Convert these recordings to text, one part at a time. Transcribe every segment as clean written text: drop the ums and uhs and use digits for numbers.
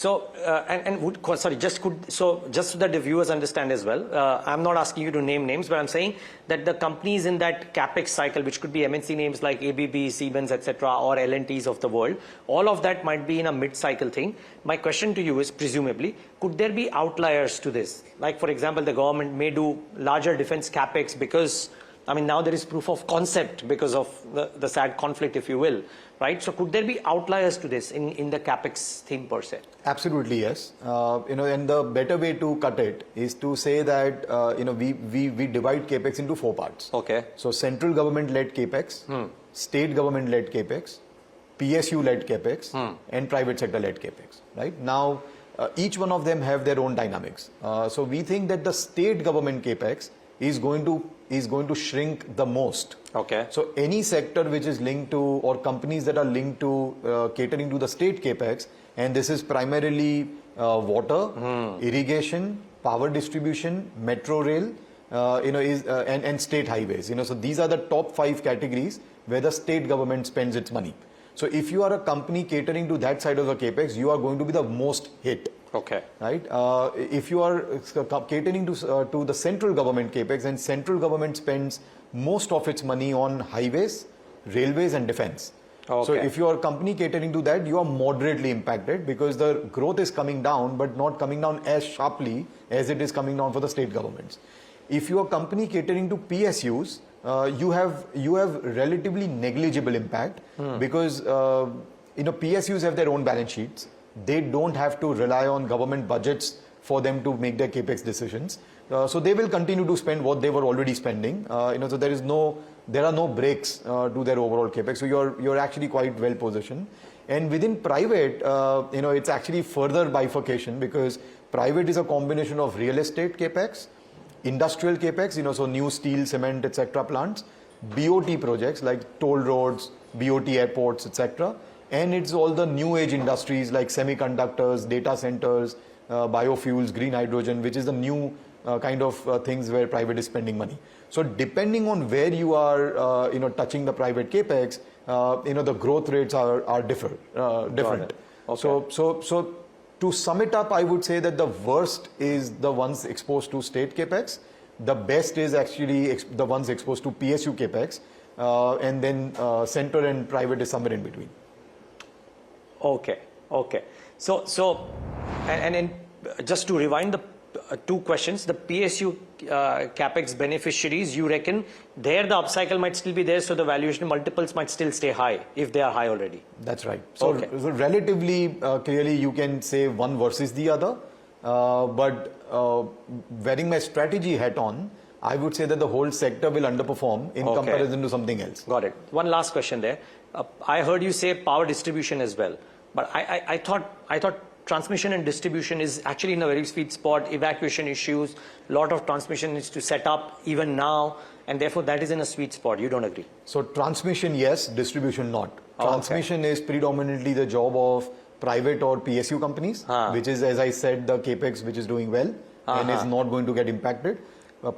So, just so that the viewers understand as well, I'm not asking you to name names, but I'm saying that the companies in that Capex cycle, which could be MNC names like ABB, Siemens, etc., or L&Ts of the world, all of that might be in a mid-cycle thing. My question to you is, presumably, could there be outliers to this? Like, for example, the government may do larger defense Capex because, I mean, now there is proof of concept because of the sad conflict, if you will, right? So could there be outliers to this in the Capex theme per se? Absolutely, yes. And the better way to cut it is to say that, we divide Capex into 4 parts. Okay. So central government-led Capex, state government-led Capex, PSU-led Capex, and private sector-led Capex, right? Now, each one of them have their own dynamics. So we think that the state government Capex is going to shrink the most. Okay. So any sector which is linked to, or companies that are linked to catering to the state Capex, and this is primarily water, irrigation, power distribution, metro rail, and state highways. So these are the top 5 categories where the state government spends its money. So if you are a company catering to that side of the Capex, you are going to be the most hit. Okay. Right. If you are catering to the central government Capex, and central government spends most of its money on highways, railways, and defense. Okay. So if you are a company catering to that, you are moderately impacted because the growth is coming down, but not coming down as sharply as it is coming down for the state governments. If you are a company catering to PSUs, you have relatively negligible impact because PSUs have their own balance sheets. They don't have to rely on government budgets for them to make their Capex decisions. So they will continue to spend what they were already spending. So there are no breaks to their overall Capex. So you're actually quite well positioned. And within private, it's actually further bifurcation because private is a combination of real estate Capex, industrial Capex, so new steel, cement, etc. plants, BOT projects like toll roads, BOT airports, etc. And it's all the new age industries like semiconductors, data centers, biofuels, green hydrogen, which is the new kind of things where private is spending money. So depending on where you are, touching the private Capex, the growth rates are different. Okay. So to sum it up, I would say that the worst is the ones exposed to state Capex. The best is actually the ones exposed to PSU Capex, and then center and private is somewhere in between. Okay. So, and just to rewind the 2 questions, the PSU Capex beneficiaries, you reckon there the upcycle might still be there, so the valuation multiples might still stay high if they are high already. That's right. So, so relatively clearly you can say one versus the other, but wearing my strategy hat on, I would say that the whole sector will underperform in comparison to something else. Got it. One last question there. I heard you say power distribution as well, but I thought transmission and distribution is actually in a very sweet spot. Evacuation issues, lot of transmission is to set up even now, and therefore that is in a sweet spot. You don't agree? So transmission, yes. Distribution, not. Transmission is predominantly the job of private or PSU companies, which is, as I said, the Capex which is doing well and is not going to get impacted.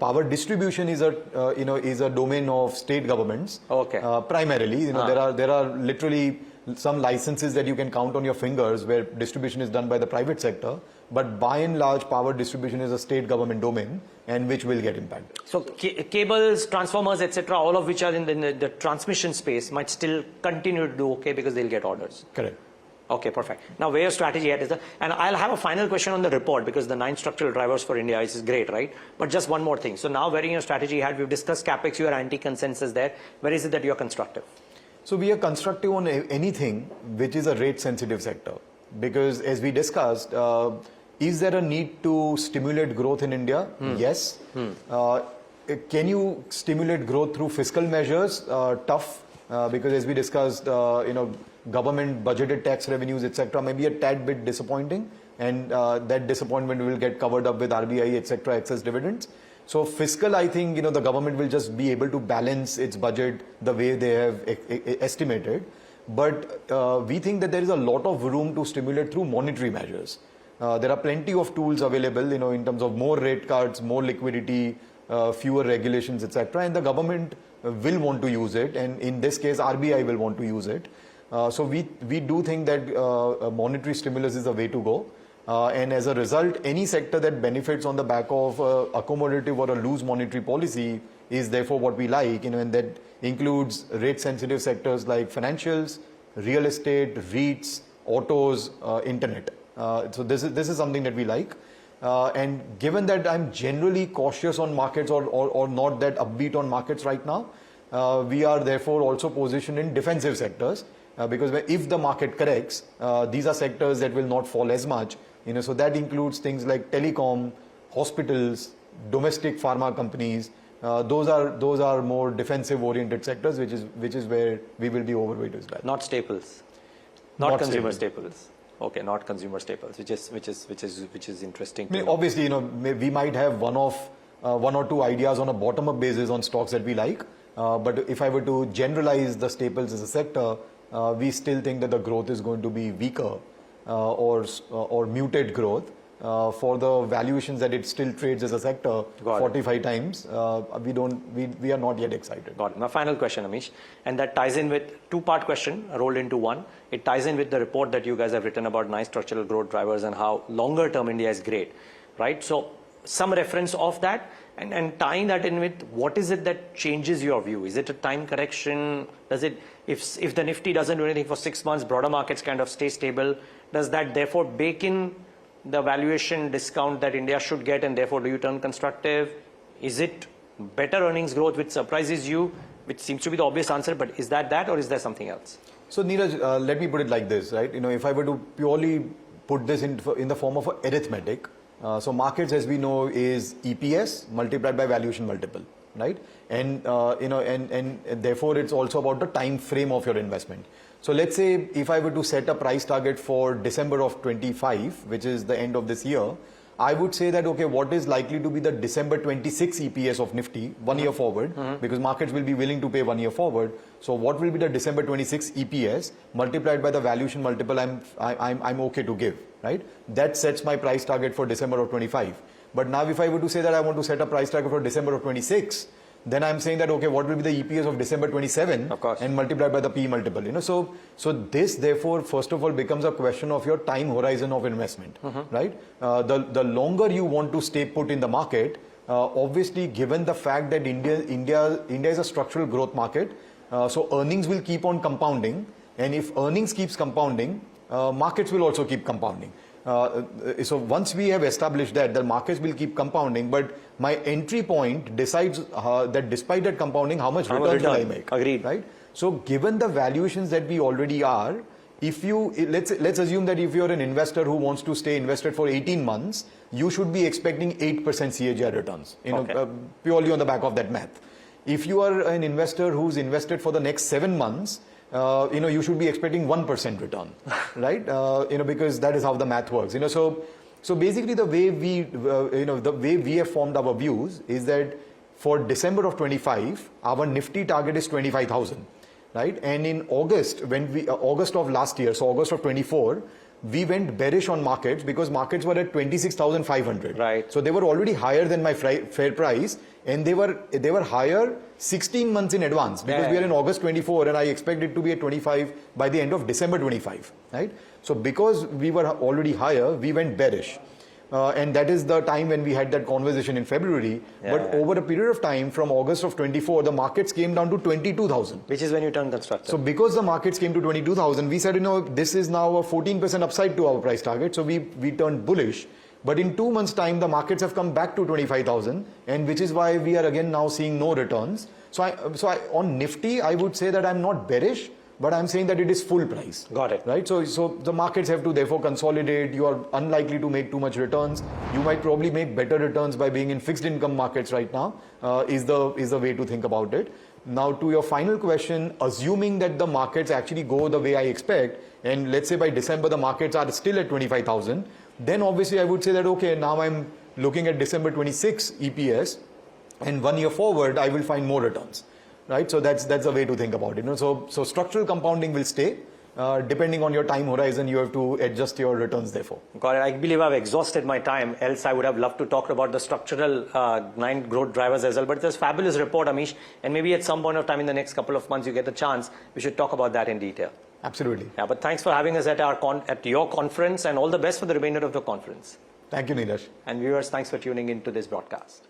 Power distribution is a domain of state governments. Okay. Primarily, there are literally some licenses that you can count on your fingers where distribution is done by the private sector, but by and large, power distribution is a state government domain and which will get impacted. So cables, transformers, etc., all of which are in the transmission space might still continue to do okay because they'll get orders. Correct. Okay, perfect. Now, where your strategy at is and I'll have a final question on the report because the 9 structural drivers for India is great, right? But just one more thing. So now, wearing your strategy hat, we've discussed Capex, you are anti-consensus there. Where is it that you're constructive? So we are constructive on anything which is a rate-sensitive sector because, as we discussed, is there a need to stimulate growth in India? Yes. Can you stimulate growth through fiscal measures? Tough, because as we discussed, government budgeted tax revenues, etc., may be a tad bit disappointing, and that disappointment will get covered up with RBI, etc., excess dividends. So fiscal, I think, the government will just be able to balance its budget the way they have estimated. But we think that there is a lot of room to stimulate through monetary measures. There are plenty of tools available, in terms of more rate cuts, more liquidity, fewer regulations, etc. And the government will want to use it. And in this case, RBI will want to use it. So we do think that monetary stimulus is the way to go. And as a result, any sector that benefits on the back of accommodative or a loose monetary policy is therefore what we like, and that includes rate-sensitive sectors like financials, real estate, REITs, autos, internet. So this is something that we like. And given that I'm generally cautious on markets or not that upbeat on markets right now, we are therefore also positioned in defensive sectors because if the market corrects, these are sectors that will not fall as much. So that includes things like telecom, hospitals, domestic pharma companies. Those are more defensive-oriented sectors, which is where we will be overweight as well. Not staples, not consumer staples. Okay, not consumer staples, which is interesting. I mean, obviously, we might have one or two ideas on a bottom-up basis on stocks that we like. But if I were to generalize the staples as a sector, we still think that the growth is going to be weaker or muted growth. For the valuations that it still trades as a sector, 45 times, we are not yet excited. Got it. My final question, Amish, and that ties in with two-part question rolled into one. It ties in with the report that you guys have written about nice structural growth drivers and how longer-term India is great, right? So some reference of that and tying that in with what is it that changes your view? Is it a time correction? Does it, if the Nifty doesn't do anything for 6 months, broader markets kind of stay stable, does that therefore bake in the valuation discount that India should get, and therefore do you turn constructive? Is it better earnings growth which surprises you, which seems to be the obvious answer, but is that or is there something else? So Neeraj, let me put it like this, right? If I were to purely put this in the form of arithmetic, so markets, as we know, is EPS multiplied by valuation multiple, right? And and therefore it's also about the time frame of your investment. So let's say if I were to set a price target for December of 25, which is the end of this year, I would say that, okay, what is likely to be the December 26 EPS of Nifty 1 year forward, because markets will be willing to pay 1 year forward. So what will be the December 26 EPS multiplied by the valuation multiple I'm okay to give, right? That sets my price target for December of 25. But now if I were to say that I want to set a price target for December of 26, then I'm saying that, okay, what will be the EPS of December 27 and multiplied by the P multiple, So this therefore, first of all, becomes a question of your time horizon of investment, right? The longer you want to stay put in the market, obviously, given the fact that India is a structural growth market, so earnings will keep on compounding. And if earnings keeps compounding, markets will also keep compounding. So once we have established that, the markets will keep compounding, but my entry point decides that despite that compounding, how much return will I make? Agreed. Right? So given the valuations that we already are, if you, let's assume that if you're an investor who wants to stay invested for 18 months, you should be expecting 8% CAGR returns, purely on the back of that math. If you are an investor who's invested for the next 7 months, you should be expecting 1% return, right? Because that is how the math works. So basically the way we have formed our views is that for December of 25, our Nifty target is 25,000, right? And in August, August of last year, so August of 24, we went bearish on markets because markets were at 26,500. Right. So they were already higher than my fair price, and they were higher 16 months in advance because we are in August 24 and I expect it to be at 25 by the end of December 25, right? So because we were already higher, we went bearish. And that is the time when we had that conversation in February. But over a period of time, from August of 24, the markets came down to 22,000. Which is when you turn constructive. So because the markets came to 22,000, we said, this is now a 14% upside to our price target. So we turned bullish. But in 2 months' time, the markets have come back to 25,000, and which is why we are again now seeing no returns. So on Nifty, I would say that I'm not bearish, but I'm saying that it is full price. Got it. Right? So the markets have to therefore consolidate. You are unlikely to make too much returns. You might probably make better returns by being in fixed income markets right now, is the way to think about it. Now to your final question, assuming that the markets actually go the way I expect, and let's say by December the markets are still at 25,000, then obviously I would say that, okay, now I'm looking at December 26 EPS, and 1 year forward, I will find more returns, right? So that's the way to think about it. So structural compounding will stay. Depending on your time horizon, you have to adjust your returns therefore. Got it. I believe I've exhausted my time. Else I would have loved to talk about the structural 9 growth drivers as well. But it's a fabulous report, Amish. And maybe at some point of time in the next couple of months, you get the chance, we should talk about that in detail. Absolutely. Yeah, but thanks for having us at your conference, and all the best for the remainder of the conference. Thank you, Neelesh. And viewers, thanks for tuning into this broadcast.